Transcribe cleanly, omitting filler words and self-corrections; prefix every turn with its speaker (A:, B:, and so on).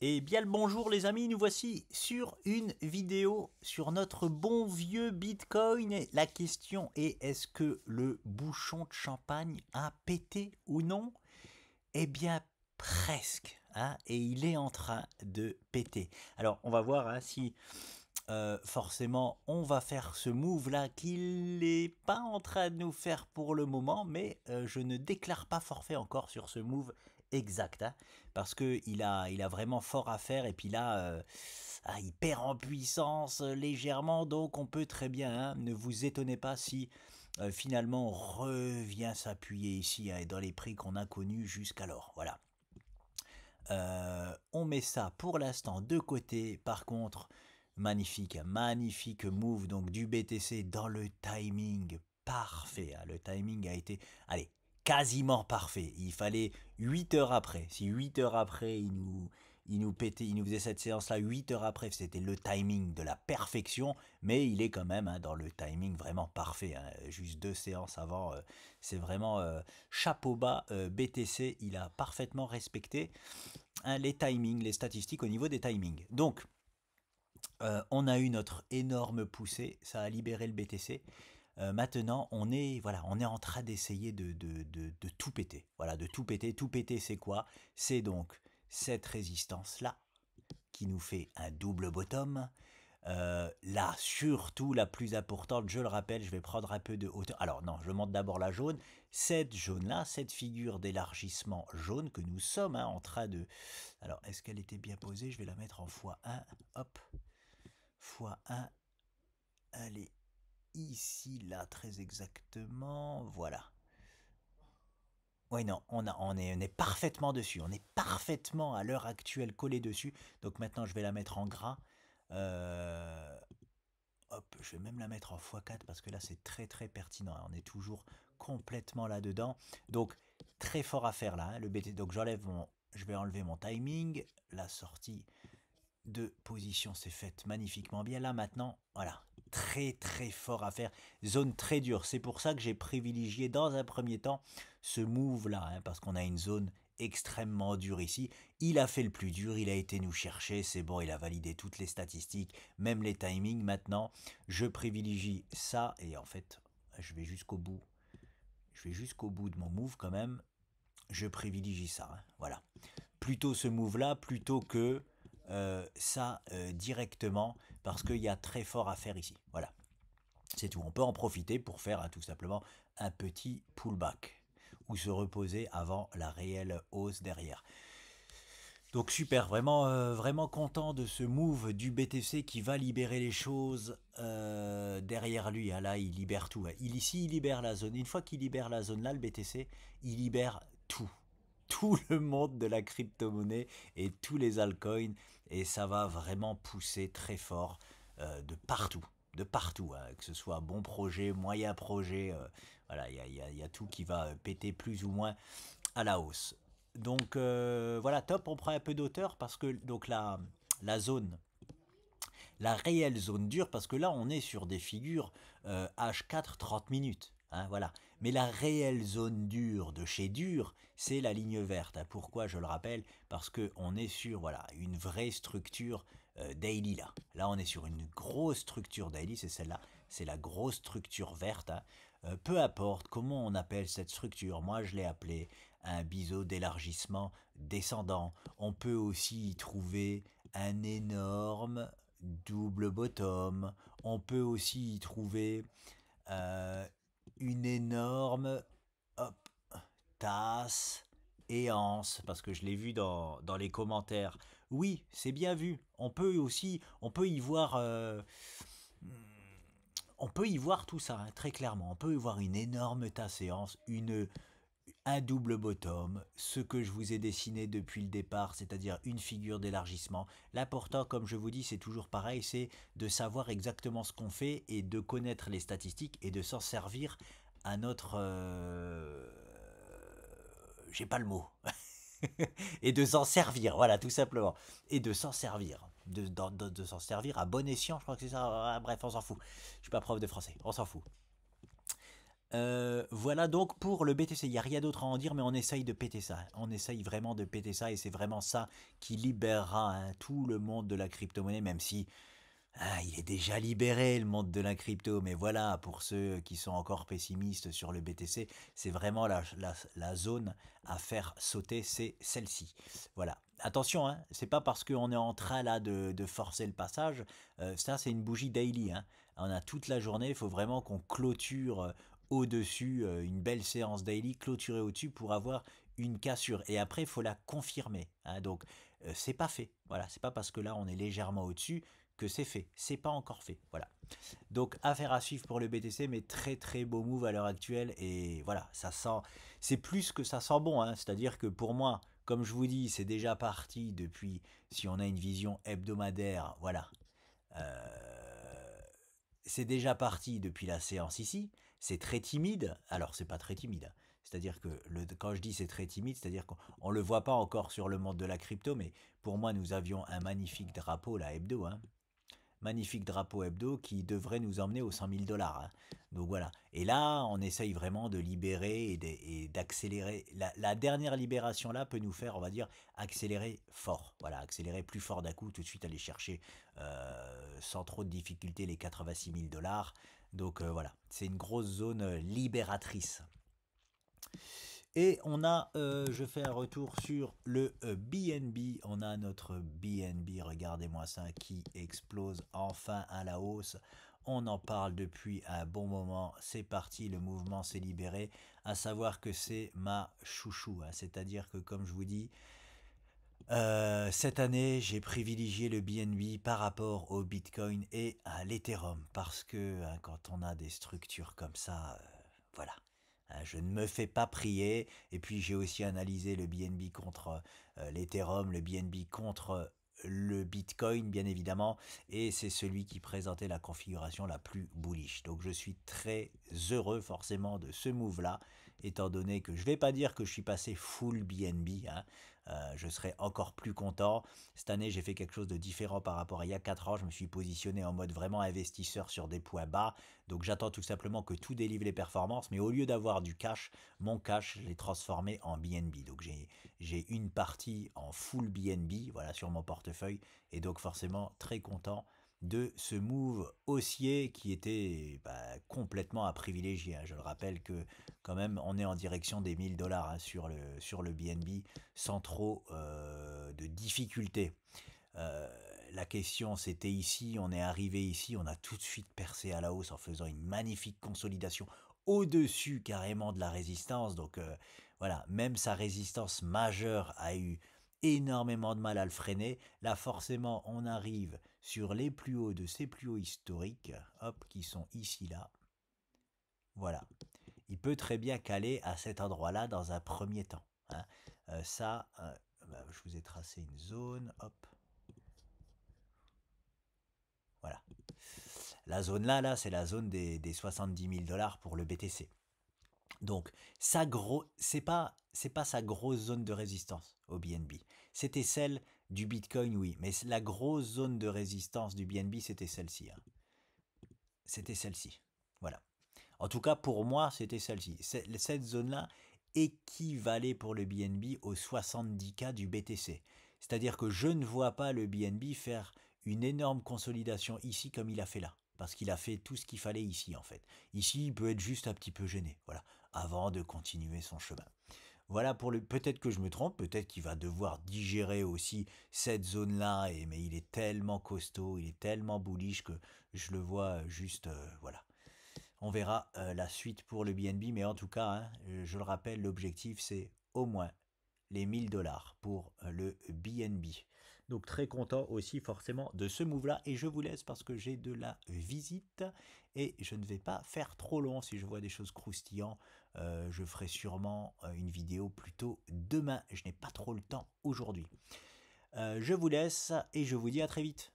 A: Et bien le bonjour les amis, nous voici sur une vidéo sur notre bon vieux Bitcoin. Et la question est, est-ce que le bouchon de champagne a pété ou non? Eh bien presque, hein, et il est en train de péter. Alors on va voir hein, si forcément on va faire ce move là qu'il n'est pas en train de nous faire pour le moment, mais je ne déclare pas forfait encore sur ce move exact, hein, parce que il a vraiment fort à faire, et puis là il perd en puissance légèrement, donc on peut très bien, hein, ne vous étonnez pas si finalement on revient s'appuyer ici hein, dans les prix qu'on a connus jusqu'alors. Voilà. On met ça pour l'instant de côté. Par contre, magnifique, magnifique move donc du BTC dans le timing parfait. Hein. Le timing a été, allez, quasiment parfait. Il fallait 8 heures après. Si 8 heures après, il nous pétait, il nous faisait cette séance-là 8 heures après, c'était le timing de la perfection, mais il est quand même hein, dans le timing vraiment parfait. Hein. Juste 2 séances avant, c'est vraiment chapeau bas. BTC, il a parfaitement respecté hein, les timings, les statistiques au niveau des timings. Donc, on a eu notre énorme poussée, ça a libéré le BTC. Maintenant, on est en train d'essayer de tout péter. Voilà, de tout péter. Tout péter, c'est quoi? C'est donc cette résistance-là qui nous fait un double bottom. Là, surtout la plus importante, je le rappelle, je vais prendre un peu de hauteur. Alors non, je monte d'abord la jaune. Cette jaune-là, cette figure d'élargissement jaune que nous sommes hein, en train de... Alors, est-ce qu'elle était bien posée? Je vais la mettre en x1. Hop. x1. Allez, ici, là, très exactement. Voilà. Oui, non, on est parfaitement dessus. On est parfaitement à l'heure actuelle collé dessus. Donc maintenant, je vais la mettre en gras. Hop, je vais même la mettre en x4 parce que là, c'est très très pertinent. On est toujours complètement là-dedans. Donc, très fort à faire là. Hein, le BT. Donc, je vais enlever mon timing. La sortie de position s'est faite magnifiquement bien. Là, maintenant, voilà. Très très fort à faire. Zone très dure. C'est pour ça que j'ai privilégié dans un premier temps ce move là. Hein, parce qu'on a une zone extrêmement dure ici. Il a fait le plus dur. Il a été nous chercher. C'est bon. Il a validé toutes les statistiques. Même les timings. Maintenant, je privilégie ça. Et en fait, je vais jusqu'au bout. Je vais jusqu'au bout de mon move quand même. Je privilégie ça. Hein, voilà. Plutôt ce move là plutôt que ça directement, parce qu'il y a très fort à faire ici. Voilà, c'est tout. On peut en profiter pour faire hein, tout simplement un petit pullback ou se reposer avant la réelle hausse derrière. Donc super, vraiment, vraiment content de ce move du BTC qui va libérer les choses derrière lui. Hein, là, il libère tout. Hein. Ici, il libère la zone. Une fois qu'il libère la zone là, le BTC, il libère tout. Tout le monde de la crypto-monnaie et tous les altcoins. Et ça va vraiment pousser très fort de partout. De partout, hein, que ce soit bon projet, moyen projet. Voilà, il y a tout qui va péter plus ou moins à la hausse. Donc voilà, top, on prend un peu d'auteur parce que donc la zone, la réelle zone dure, parce que là on est sur des figures H4 30 minutes. Hein, voilà. Mais la réelle zone dure de chez dur, c'est la ligne verte. Hein. Pourquoi je le rappelle? Parce qu'on est sur voilà, une vraie structure daily là. Là on est sur une grosse structure daily, c'est celle-là. C'est la grosse structure verte. Hein. Peu importe comment on appelle cette structure, moi je l'ai appelée un biseau d'élargissement descendant. On peut aussi y trouver un énorme double bottom. On peut aussi y trouver une énorme hop, tasse et anse, parce que je l'ai vu dans les commentaires. Oui, c'est bien vu. On peut aussi, on peut y voir tout ça, hein, très clairement. On peut y voir une énorme tasse et anse, un double bottom, ce que je vous ai dessiné depuis le départ, c'est-à-dire une figure d'élargissement. L'important, comme je vous dis, c'est toujours pareil, c'est de savoir exactement ce qu'on fait et de connaître les statistiques et de s'en servir à notre... J'ai pas le mot. Et de s'en servir, voilà, tout simplement. Et de s'en servir. De s'en servir à bon escient, je crois que c'est ça. Ah, bref, on s'en fout. Je suis pas prof de français, on s'en fout. Voilà donc pour le BTC. Il n'y a rien d'autre à en dire, mais on essaye de péter ça. On essaye vraiment de péter ça et c'est vraiment ça qui libérera tout le monde de la crypto-monnaie, même si il est déjà libéré le monde de la crypto. Mais voilà, pour ceux qui sont encore pessimistes sur le BTC, c'est vraiment la zone à faire sauter, c'est celle-ci. Voilà. Attention, hein, c'est pas parce qu'on est en train là de forcer le passage. Ça, c'est une bougie daily. Hein. On a toute la journée, il faut vraiment qu'on clôture au-dessus, une belle séance daily clôturée au-dessus pour avoir une cassure. Et après, il faut la confirmer. Hein. Donc, c'est pas fait. Voilà, c'est pas parce que là, on est légèrement au-dessus que c'est fait. C'est pas encore fait. Voilà. Donc, affaire à suivre pour le BTC, mais très très beau move à l'heure actuelle. Et voilà, ça sent. C'est plus que ça sent bon. Hein. C'est-à-dire que pour moi, comme je vous dis, c'est déjà parti depuis. Si on a une vision hebdomadaire, voilà. C'est déjà parti depuis la séance ici. C'est très timide. Alors, c'est pas très timide. C'est-à-dire que quand je dis c'est très timide, c'est-à-dire qu'on ne le voit pas encore sur le monde de la crypto, mais pour moi, nous avions un magnifique drapeau, la hebdo. Hein. Magnifique drapeau hebdo qui devrait nous emmener aux 100 000 dollars. Hein. Donc voilà. Et là, on essaye vraiment de libérer et d'accélérer. La dernière libération là peut nous faire, on va dire, accélérer fort. Voilà, accélérer plus fort d'un coup, tout de suite aller chercher sans trop de difficulté les 86 000 dollars. Donc voilà, c'est une grosse zone libératrice. Et on a, je fais un retour sur le BNB. On a notre BNB, regardez-moi ça, qui explose enfin à la hausse. On en parle depuis un bon moment. C'est parti, le mouvement s'est libéré. À savoir que c'est ma chouchou. Hein. C'est-à-dire que, comme je vous dis, cette année, j'ai privilégié le BNB par rapport au Bitcoin et à l'Ethereum. Parce que quand on a des structures comme ça, voilà. Je ne me fais pas prier. Et puis j'ai aussi analysé le BNB contre l'Ethereum, le BNB contre le Bitcoin, bien évidemment. Et c'est celui qui présentait la configuration la plus bullish. Donc je suis très heureux forcément de ce move-là, étant donné que je ne vais pas dire que je suis passé full BNB. Hein. Je serai encore plus content. Cette année, j'ai fait quelque chose de différent par rapport à il y a 4 ans. Je me suis positionné en mode vraiment investisseur sur des points bas. Donc j'attends tout simplement que tout délivre les performances. Mais au lieu d'avoir du cash, mon cash, je l'ai transformé en BNB. Donc j'ai une partie en full BNB, voilà, sur mon portefeuille. Et donc forcément très content de ce move haussier qui était complètement à privilégier. Hein. Je le rappelle que quand même on est en direction des 1000 dollars hein, sur le BNB sans trop de difficultés. La question c'était ici, on est arrivé ici, on a tout de suite percé à la hausse en faisant une magnifique consolidation au-dessus carrément de la résistance. Donc voilà, même sa résistance majeure a eu énormément de mal à le freiner. Là forcément on arrive sur les plus hauts de ces plus hauts historiques, hop, qui sont ici là. Voilà. Il peut très bien caler à cet endroit-là dans un premier temps. Hein. Je vous ai tracé une zone, hop. Voilà. La zone là, c'est la zone des 70 000 dollars pour le BTC. Donc, c'est pas sa grosse zone de résistance au BNB. C'était celle du Bitcoin, oui, mais la grosse zone de résistance du BNB, c'était celle-ci. Hein. C'était celle-ci. Voilà. En tout cas, pour moi, c'était celle-ci. Cette zone-là équivalait pour le BNB aux 70K du BTC. C'est-à-dire que je ne vois pas le BNB faire une énorme consolidation ici comme il a fait là. Parce qu'il a fait tout ce qu'il fallait ici, en fait. Ici, il peut être juste un petit peu gêné, voilà, avant de continuer son chemin. Voilà pour le. Peut-être que je me trompe, peut-être qu'il va devoir digérer aussi cette zone-là, mais il est tellement costaud, il est tellement bullish que je le vois juste, voilà. On verra la suite pour le BNB, mais en tout cas, hein, je le rappelle, l'objectif c'est au moins les 1000 dollars pour le BNB. Donc très content aussi forcément de ce move-là et je vous laisse parce que j'ai de la visite et je ne vais pas faire trop long. Si je vois des choses croustillantes, je ferai sûrement une vidéo plutôt demain. Je n'ai pas trop le temps aujourd'hui. Je vous laisse et je vous dis à très vite.